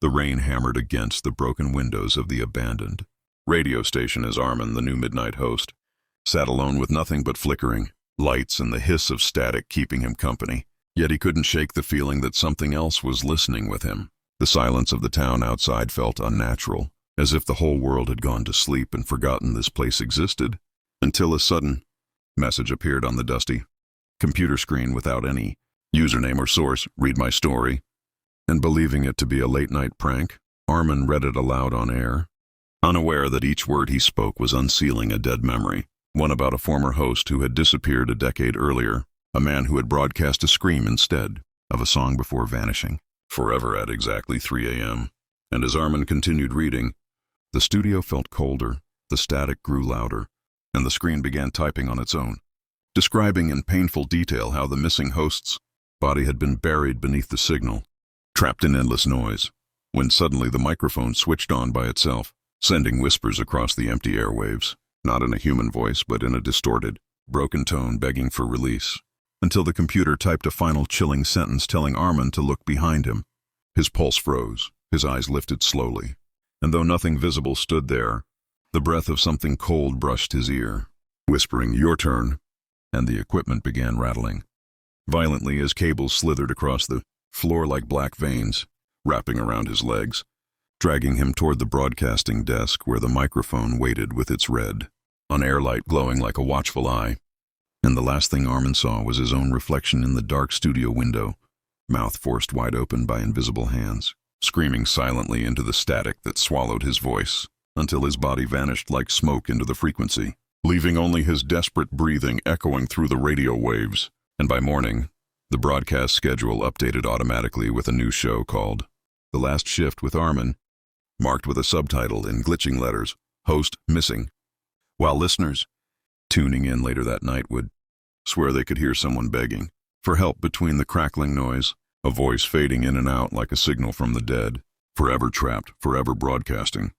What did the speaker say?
The rain hammered against the broken windows of the abandoned radio station as Arman, the new midnight host, sat alone with nothing but flickering lights and the hiss of static keeping him company. Yet he couldn't shake the feeling that something else was listening with him. The silence of the town outside felt unnatural, as if the whole world had gone to sleep and forgotten this place existed, until a sudden message appeared on the dusty computer screen without any username or source. "Read my story." And believing it to be a late-night prank, Arman read it aloud on air, unaware that each word he spoke was unsealing a dead memory, one about a former host who had disappeared a decade earlier, a man who had broadcast a scream instead of a song before vanishing, forever at exactly 3 a.m. And as Arman continued reading, the studio felt colder, the static grew louder, and the screen began typing on its own, describing in painful detail how the missing host's body had been buried beneath the signal, trapped in endless noise, when suddenly the microphone switched on by itself, sending whispers across the empty airwaves, not in a human voice but in a distorted, broken tone begging for release, until the computer typed a final chilling sentence telling Arman to look behind him. His pulse froze, his eyes lifted slowly, and though nothing visible stood there, the breath of something cold brushed his ear, whispering, "Your turn," and the equipment began rattling violently as cables slithered across the floor like black veins, wrapping around his legs, dragging him toward the broadcasting desk where the microphone waited with its red, on-air light glowing like a watchful eye. And the last thing Arman saw was his own reflection in the dark studio window, mouth forced wide open by invisible hands, screaming silently into the static that swallowed his voice, until his body vanished like smoke into the frequency, leaving only his desperate breathing echoing through the radio waves. And by morning, the broadcast schedule updated automatically with a new show called The Last Shift with Arman, marked with a subtitle in glitching letters, "Host Missing," while listeners, tuning in later that night, would swear they could hear someone begging for help between the crackling noise, a voice fading in and out like a signal from the dead, forever trapped, forever broadcasting.